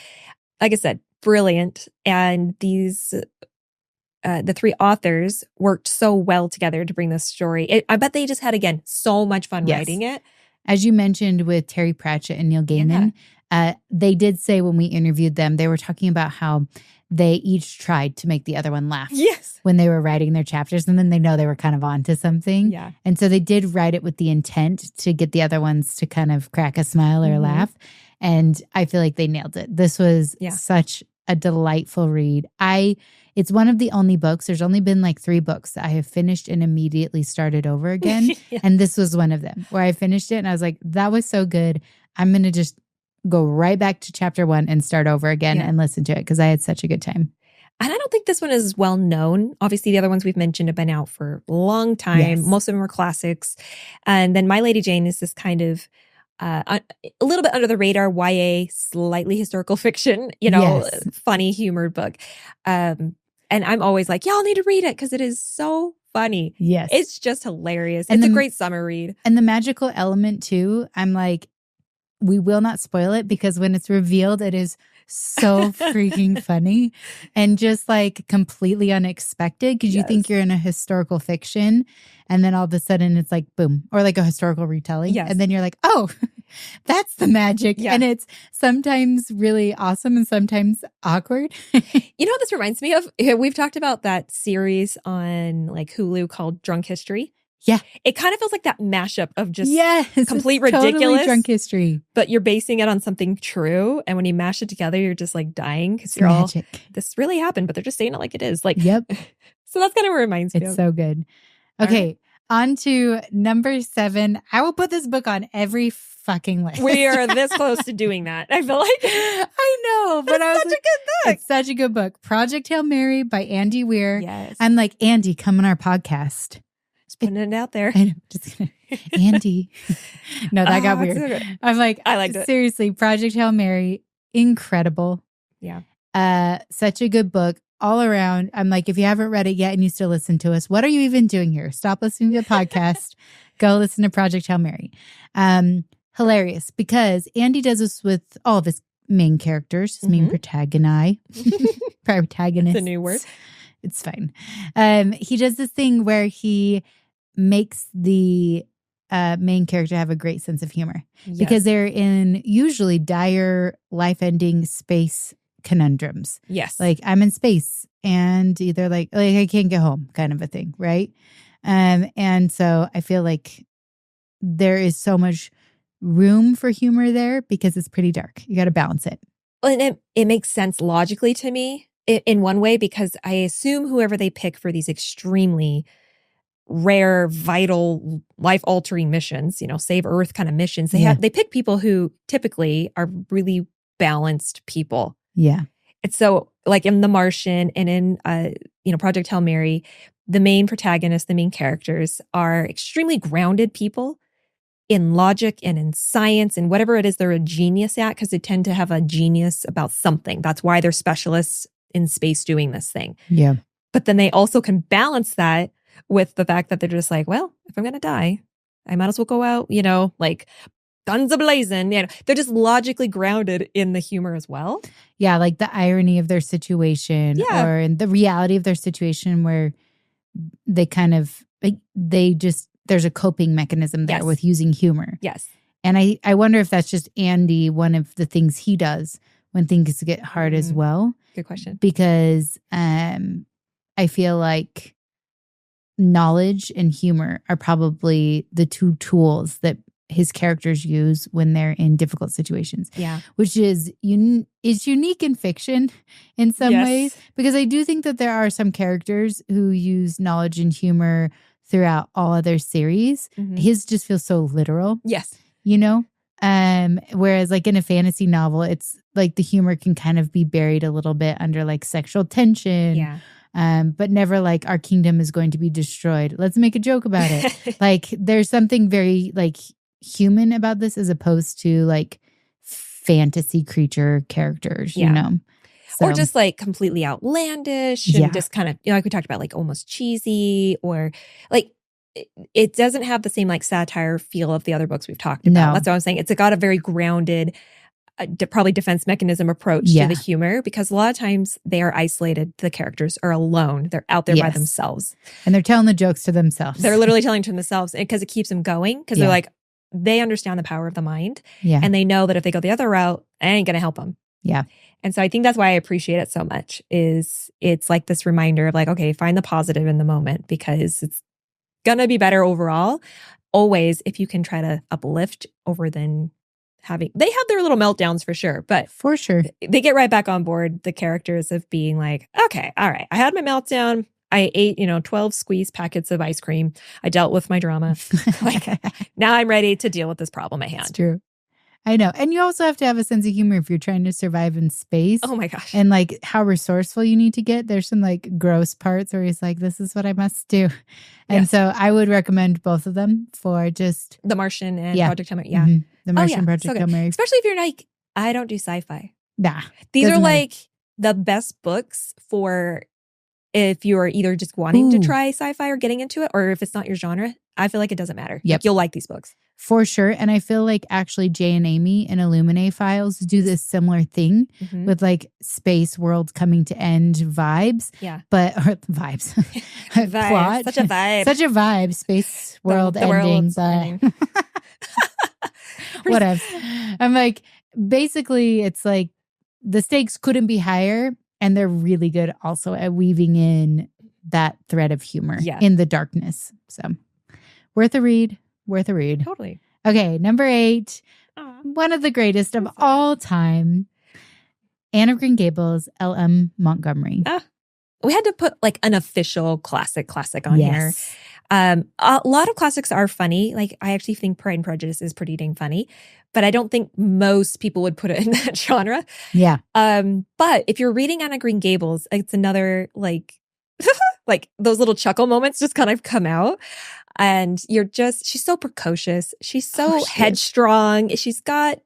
like I said, brilliant. And these, the 3 authors worked so well together to bring this story. I bet they just had, again, so much fun writing it.
As you mentioned with Terry Pratchett and Neil Gaiman, they did say when we interviewed them, they were talking about how they each tried to make the other one laugh when they were writing their chapters. And then they know they were kind of onto something.
Yeah.
And so they did write it with the intent to get the other ones to kind of crack a smile or laugh. And I feel like they nailed it. This was such a delightful read. It's one of the only books. There's only been like 3 books that I have finished and immediately started over again. And this was one of them where I finished it and I was like, that was so good. I'm going to just go right back to chapter 1 and start over again and listen to it because I had such a good time.
And I don't think this one is well known. Obviously, the other ones we've mentioned have been out for a long time.
Yes.
Most of them are classics. And then My Lady Jane is this kind of a little bit under the radar YA, slightly historical fiction, funny humored book. And I'm always like, y'all need to read it because it is so funny.
Yes.
It's just hilarious. It's a great summer read.
And the magical element too, I'm like, we will not spoil it because when it's revealed, it is so freaking funny and just like completely unexpected because you think you're in a historical fiction and then all of a sudden it's like boom, or like a historical retelling. And then you're like, oh, that's the magic. And it's sometimes really awesome and sometimes awkward.
You know what this reminds me of? We've talked about that series on like Hulu called Drunk History.
Yeah.
It kind of feels like that mashup of just complete
totally
ridiculous
drunk history.
But you're basing it on something true. And when you mash it together, you're just like dying because you're
magic.
All, this really happened, but they're just saying it like it is. Like,
yep.
So that's kind of what it reminds me of.
It's so good. Okay. On to number 7. I will put this book on every fucking list.
We are this close to doing that. I feel like.
I know, but
it's such a good book.
It's such a good book. Project Hail Mary by Andy Weir.
Yes.
I'm like, Andy, come on our podcast.
Just putting it out there.
I know, just gonna, Andy. No, that got weird.
So
I'm like,
I liked it.
Seriously, Project Hail Mary, incredible.
Yeah.
Such a good book all around. I'm like, if you haven't read it yet and you still listen to us, what are you even doing here? Stop listening to the podcast. Go listen to Project Hail Mary. Hilarious because Andy does this with all of his main characters, his main protagonists.
It's a new word.
It's fine. He does this thing where he makes the main character have a great sense of humor because they're in usually dire, life-ending space conundrums.
Yes.
Like I'm in space and either like I can't get home kind of a thing, right? And so I feel like there is so much room for humor there because it's pretty dark. You got to balance it.
And it makes sense logically to me. in one way, because I assume whoever they pick for these extremely rare, vital, life-altering missions, save Earth kind of missions, they pick people who typically are really balanced people.
Yeah.
And so, like in The Martian and in Project Hail Mary, the main protagonists, the main characters are extremely grounded people in logic and in science and whatever it is they're a genius at, because they tend to have a genius about something. That's why they're specialists in space doing this thing.
Yeah.
But then they also can balance that with the fact that they're just like, well, if I'm going to die, I might as well go out, like guns ablazing. They're just logically grounded in the humor as well.
Yeah, like the irony of their situation or in the reality of their situation where they kind of, there's a coping mechanism there with using humor.
Yes.
And I wonder if that's just Andy, one of the things he does when things get hard as well.
Good question.
Because I feel like knowledge and humor are probably the two tools that his characters use when they're in difficult situations.
Yeah.
Which is unique in fiction in some ways. Because I do think that there are some characters who use knowledge and humor throughout all other series.
Mm-hmm.
His just feels so literal.
Yes.
Whereas like in a fantasy novel, it's like the humor can kind of be buried a little bit under like sexual tension.
Yeah.
But never like our kingdom is going to be destroyed. Let's make a joke about it. Like there's something very like human about this as opposed to like fantasy creature characters, So.
Or just like completely outlandish and just kind of, like we talked about, like almost cheesy, or like it doesn't have the same like satire feel of the other books we've talked about.
No.
That's what I'm saying. It's got a very grounded, probably defense mechanism approach to the humor, because a lot of times they are isolated. The characters are alone. They're out there by themselves.
And they're telling the jokes to themselves.
They're literally telling to themselves, because it keeps them going, because they're like, they understand the power of the mind.
Yeah.
And they know that if they go the other route, I ain't going to help them.
Yeah.
And so I think that's why I appreciate it so much, is it's like this reminder of like, okay, find the positive in the moment, because it's going to be better overall. Always, if you can try to uplift over than they have their little meltdowns for sure, but
for sure
they get right back on board, the characters, of being like, okay, all right, I had my meltdown. I ate, 12 squeeze packets of ice cream. I dealt with my drama. Like, now I'm ready to deal with this problem at hand.
It's true. I know. And you also have to have a sense of humor if you're trying to survive in space.
Oh my gosh.
And like how resourceful you need to get. There's some like gross parts where he's like, this is what I must do. And so I would recommend both of them for just
The Martian and Project Hail Mary. Yeah.
Mm-hmm. The Martian, Project Hail Mary.
Especially if you're like, I don't do sci-fi.
Nah.
These are
matter.
like the best books for if you're either just wanting to try sci-fi or getting into it, or if it's not your genre. I feel like it doesn't matter.
Yep.
Like, you'll like these books.
For sure. And I feel like actually Jay and Amy in Illuminae Files do this similar thing with like space world coming to end vibes.
Yeah.
Or vibes. Plot.
Such a vibe.
Such a vibe. Space world ending. Whatever. I'm like, basically it's like the stakes couldn't be higher. And they're really good also at weaving in that thread of humor in the darkness. So worth a read.
Totally.
Okay, number 8. One of the greatest of all time. Anne of Green Gables, L.M. Montgomery.
We had to put like an official classic on here. A lot of classics are funny. Like, I actually think Pride and Prejudice is pretty dang funny, but I don't think most people would put it in that genre.
Yeah.
But if you're reading Anne of Green Gables, it's another like, like those little chuckle moments just kind of come out. And she's so precocious. She's so headstrong. She's got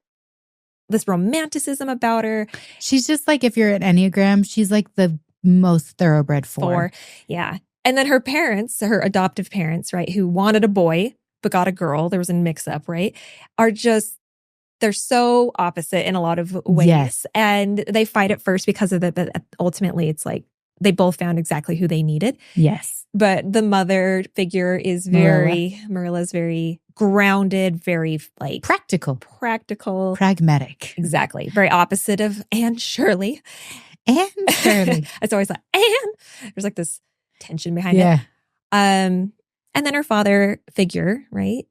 this romanticism about her.
She's just like, if you're an Enneagram, she's like the most thoroughbred 4.
Yeah. And then her parents, her adoptive parents, right, who wanted a boy but got a girl, there was a mix-up, right, they're so opposite in a lot of ways.
Yes.
And they fight at first because of it, but ultimately it's like they both found exactly who they needed.
Yes.
But the mother figure is Marilla's very grounded, very like
practical, pragmatic.
Exactly. Very opposite of Anne Shirley. It's always like, Anne. There's like this tension behind it. And then her father figure, right?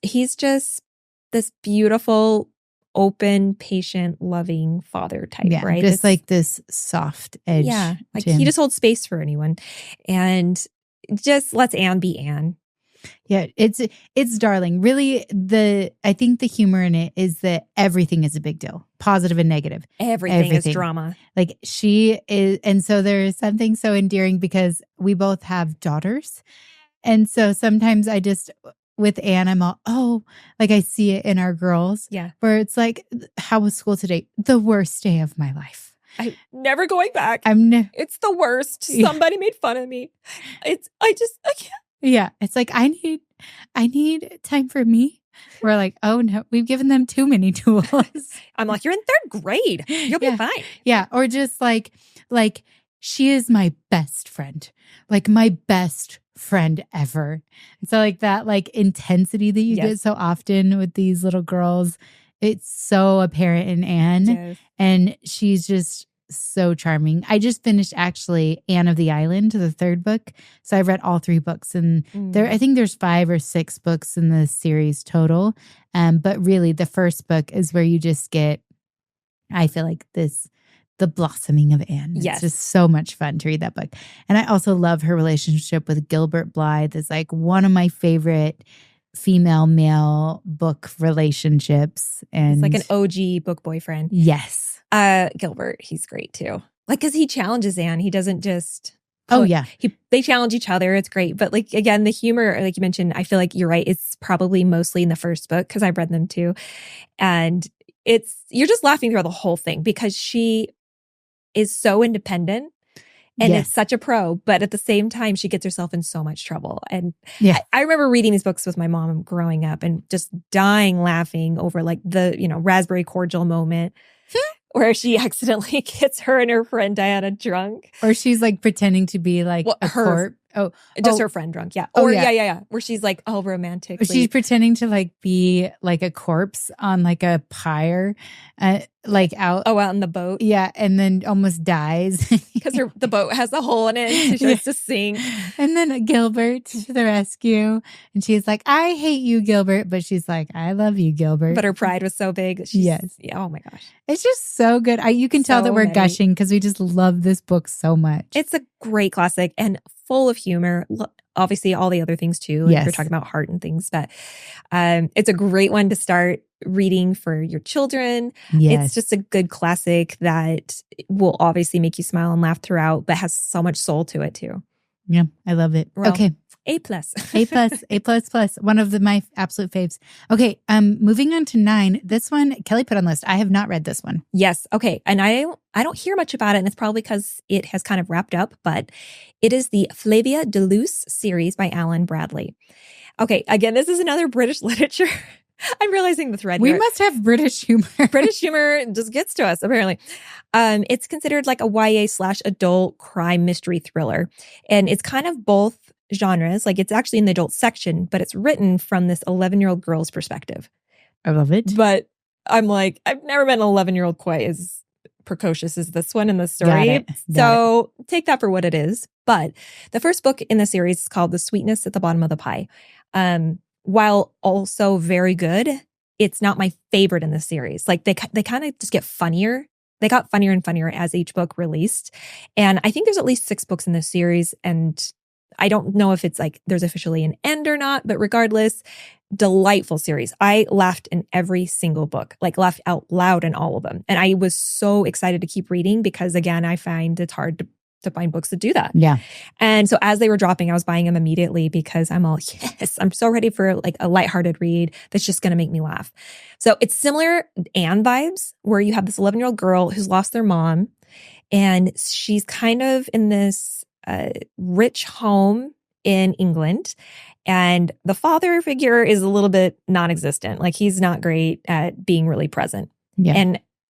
He's just this beautiful, open, patient, loving father type, right?
Just like this soft edge.
Yeah. Like he just holds space for anyone and just lets Anne be Anne.
Yeah, it's darling. Really, I think the humor in it is that everything is a big deal, positive and negative.
Everything is drama.
Like she is, and so there is something so endearing because we both have daughters, and so sometimes I just with Anne, I'm all like I see it in our girls, where it's like, how was school today? The worst day of my life.
I'm never going back. It's the worst.
Yeah.
Somebody made fun of me. I can't.
Yeah, it's like I need time for me. We're like, oh no, we've given them too many tools.
I'm like, you're in third grade. You'll be fine.
Yeah, or just like she is my best friend, like my best friend ever. And so like that like intensity that you get so often with these little girls, it's so apparent in Anne, and she's just so charming. I just finished actually Anne of the Island, the third book. So I've read all 3 books, and I think there's 5 or 6 books in the series total. But really the first book is where you just get, I feel like the blossoming of Anne. It's just so much fun to read that book. And I also love her relationship with Gilbert Blythe. It's like one of my favorite female male book relationships. And
it's like an OG book boyfriend.
Yes.
Gilbert, he's great too. Like, cause he challenges Anne. He doesn't just, they challenge each other. It's great. But like, again, the humor, like you mentioned, I feel like you're right. It's probably mostly in the first book because I've read them too. And you're just laughing throughout the whole thing because she is so independent and it's such a pro, but at the same time, she gets herself in so much trouble. And I remember reading these books with my mom growing up and just dying laughing over like the, raspberry cordial moment. Where she accidentally gets her and her friend Diana drunk.
Or she's like pretending to be like a corpse.
Just her friend drunk, yeah. Or where she's like all romantic.
She's pretending to like be like a corpse on like a pyre, like out.
Oh, out in the boat.
Yeah, and then almost dies.
Because the boat has a hole in it and she starts to sink.
And then Gilbert to the rescue. And she's like, I hate you, Gilbert. But she's like, I love you, Gilbert.
But her pride was so big. Yeah, oh my gosh.
It's just so good. You can tell that we're gushing because we just love this book so much.
It's a great classic and full of humor. Obviously, all the other things too. Like we're talking about heart and things, but it's a great one to start reading for your children. It's just a good classic that will obviously make you smile and laugh throughout, but has so much soul to it too.
Yeah, I love it.
Well,
okay.
A+.
A++. One of my absolute faves. Okay, moving on to 9. This one, Kelly put on the list. I have not read this one.
Yes. Okay. And I don't hear much about it, and it's probably because it has kind of wrapped up, but it is the Flavia de Luce series by Alan Bradley. Okay. Again, this is another British literature. I'm realizing the thread.
We must have British humor.
British humor just gets to us, apparently. It's considered like a YA/adult crime mystery thriller. And it's kind of both genres. Like it's actually in the adult section, but it's written from this 11-year-old girl's perspective.
I love it.
But I'm like, I've never met an 11-year-old quite as precocious as this one in the story. So take that for what it is. But the first book in the series is called The Sweetness at the Bottom of the Pie. While also very good, it's not my favorite in the series. Like they kind of just get funnier. They got funnier and funnier as each book released. And I think there's at least 6 books in this series. And I don't know if it's like there's officially an end or not, but regardless, delightful series. I laughed in every single book, like laughed out loud in all of them. And I was so excited to keep reading because again, I find it's hard to find books that do that.
Yeah.
And so as they were dropping, I was buying them immediately because I'm all, yes, I'm so ready for like a lighthearted read that's just going to make me laugh. So it's similar Anne vibes where you have this 11-year-old girl who's lost their mom and she's kind of in this rich home in England. And the father figure is a little bit non-existent. Like he's not great at being really present.
Yeah.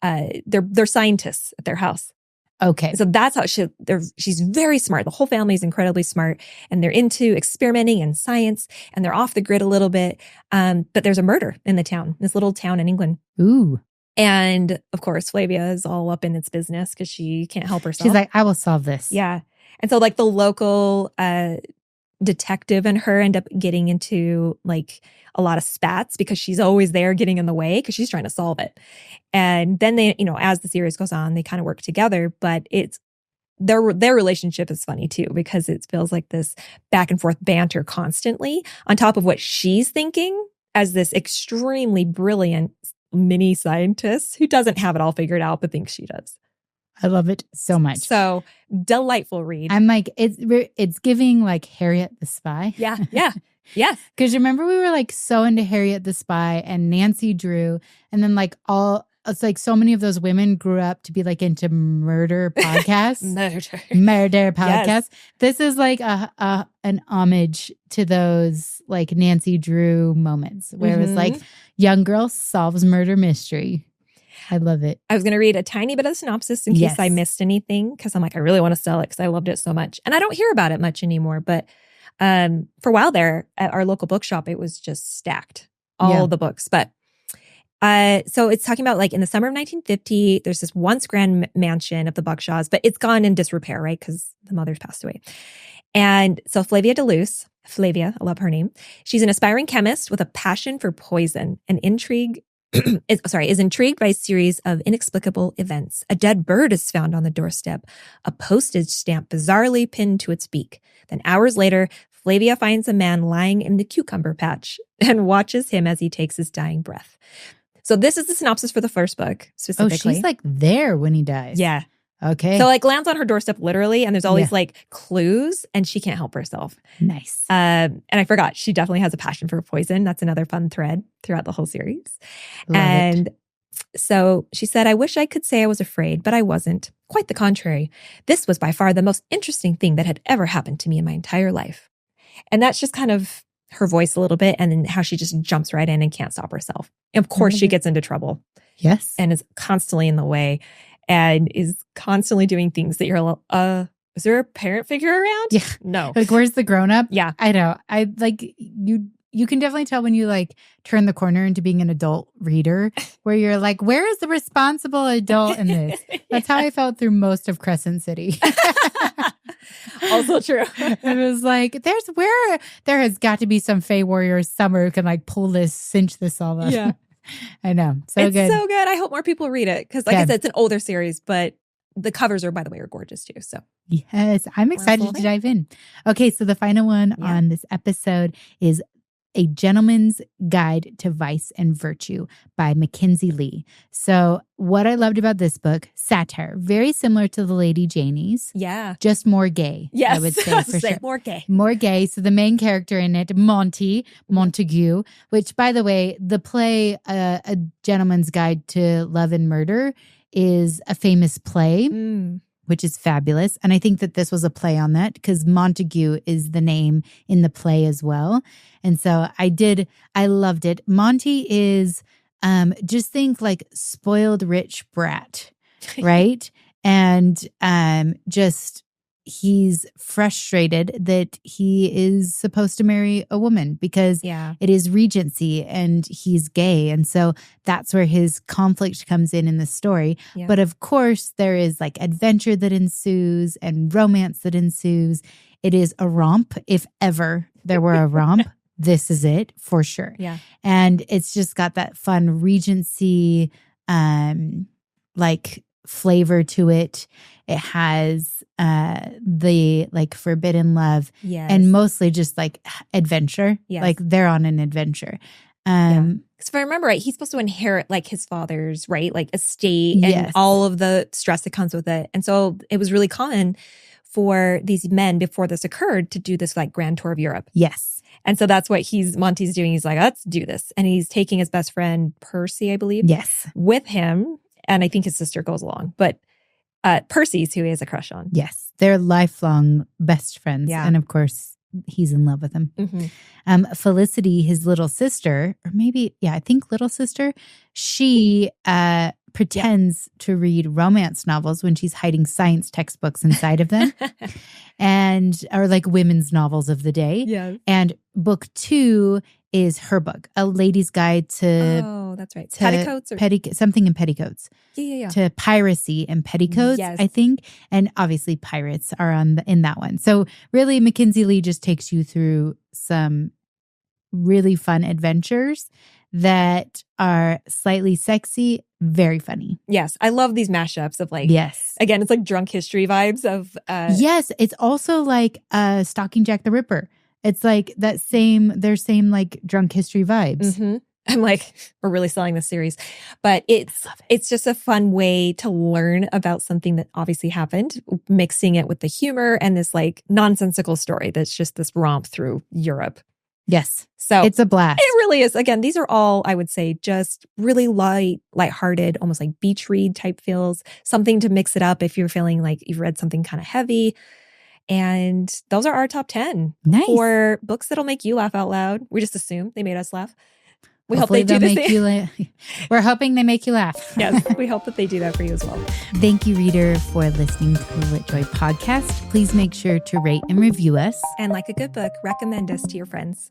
And they're scientists at their house.
Okay.
So that's how she's very smart. The whole family is incredibly smart and they're into experimenting and science and they're off the grid a little bit. But there's a murder in the town, this little town in England.
Ooh.
And of course, Flavia is all up in its business because she can't help herself.
She's like, I will solve this.
Yeah. And so like the local detective and her end up getting into like a lot of spats because she's always there getting in the way because she's trying to solve it. And then they, as the series goes on, they kind of work together, but it's their relationship is funny too because it feels like this back and forth banter constantly on top of what she's thinking as this extremely brilliant mini scientist who doesn't have it all figured out but thinks she does.
I love it so much.
So delightful read.
I'm like, it's giving like Harriet the Spy.
Yeah. Yes.
Because remember we were like so into Harriet the Spy and Nancy Drew, and then like it's like so many of those women grew up to be like into murder podcasts. Murder podcasts. Yes. This is like an homage to those like Nancy Drew moments where it was like young girl solves murder mystery. I love it.
I was going to read a tiny bit of the synopsis in case I missed anything because I'm like, I really want to sell it because I loved it so much. And I don't hear about it much anymore. But for a while there at our local bookshop, it was just stacked, all the books. But so it's talking about like in the summer of 1950, there's this once grand mansion of the Buckshaws, but it's gone in disrepair, right? Because the mother's passed away. And so Flavia I love her name. She's an aspiring chemist with a passion for poison and is intrigued by a series of inexplicable events. A dead bird is found on the doorstep, a postage stamp bizarrely pinned to its beak. Then hours later, Flavia finds a man lying in the cucumber patch and watches him as he takes his dying breath. So this is the synopsis for the first book, specifically.
Oh, she's like there when he dies.
Yeah.
Okay.
So like lands on her doorstep literally, and there's all these like clues, and she can't help herself.
Nice.
And I forgot, she definitely has a passion for poison. That's another fun thread throughout the whole series.
Love it.
So she said, I wish I could say I was afraid, but I wasn't. Quite the contrary. This was by far the most interesting thing that had ever happened to me in my entire life. And that's just kind of her voice a little bit, and then how she just jumps right in and can't stop herself. And of course, she gets into trouble.
Yes.
And is constantly in the way and is constantly doing things that you're like, is there a parent figure around?
Yeah.
No.
Like, where's the grown up?
Yeah.
I know. I like you can definitely tell when you like turn the corner into being an adult reader where you're like, where is the responsible adult in this? That's how I felt through most of Crescent City.
Also true.
It was like, there has got to be some Fey warrior somewhere who can like pull this, cinch this all up.
Yeah.
I know.
It's so good. I hope more people read it. Because like I said, it's an older series, but the covers by the way, are gorgeous too. So
yes, I'm excited to dive in. Okay, so the final one on this episode is A Gentleman's Guide to Vice and Virtue by Mackenzie Lee. So what I loved about this book, satire, very similar to the Lady Janie's.
Yeah.
Just more gay,
yes,
I would say for sure.
More gay.
More gay. So the main character in it, Montague, which by the way, the play A Gentleman's Guide to Love and Murder is a famous play. Which is fabulous. And I think that this was a play on that because Montague is the name in the play as well. And so I loved it. Monty is, just think like spoiled rich brat, right? And just he's frustrated that he is supposed to marry a woman because it is Regency and he's gay. And so that's where his conflict comes in the story. Yeah. But of course, there is like adventure that ensues and romance that ensues. It is a romp. If ever there were a romp, this is it for sure.
Yeah.
And it's just got that fun Regency, like flavor to it. It has the like forbidden love and mostly just like adventure. Like they're on an adventure. Because
if I remember right, he's supposed to inherit like his father's like estate and all of the stress that comes with it. And so it was really common for these men before this occurred to do this like grand tour of Europe.
Yes.
And so that's what Monty's doing. He's like, let's do this. And he's taking his best friend, Percy, I believe.
Yes.
With him. And I think his sister goes along. But Percy's who he has a crush on.
Yes. They're lifelong best friends.
Yeah.
And of course, he's in love with him.
Mm-hmm.
Felicity, his little sister, or maybe, I think little sister, she pretends to read romance novels when she's hiding science textbooks inside of them or like women's novels of the day.
Yes.
And book 2 is her book, A Lady's Guide to...
Oh, that's right. Petticoats? Or...
something in petticoats.
Yeah.
To piracy and petticoats,
yes.
I think. And obviously pirates are in that one. So really, Mackenzie Lee just takes you through some really fun adventures that are slightly sexy, very funny.
Yes. I love these mashups of like,
yes.
Again, it's like drunk history vibes of...
Yes. It's also like Stalking Jack the Ripper. It's like their same like drunk history vibes.
Mm-hmm. I'm like, we're really selling this series. But it's just a fun way to learn about something that obviously happened, mixing it with the humor and this like nonsensical story that's just this romp through Europe.
Yes.
So
it's a blast.
It really is. Again, these are all, I would say, just really lighthearted, almost like beach read type feels. Something to mix it up if you're feeling like you've read something kind of heavy. And those are our top 10 for books that'll make you laugh out loud. We just assume they made us laugh. We
Hopefully
hope they do the
same. We're hoping they make you laugh.
Yes, we hope that they do that for you as well.
Thank you, reader, for listening to the LitJoy podcast. Please make sure to rate and review us.
And like a good book, recommend us to your friends.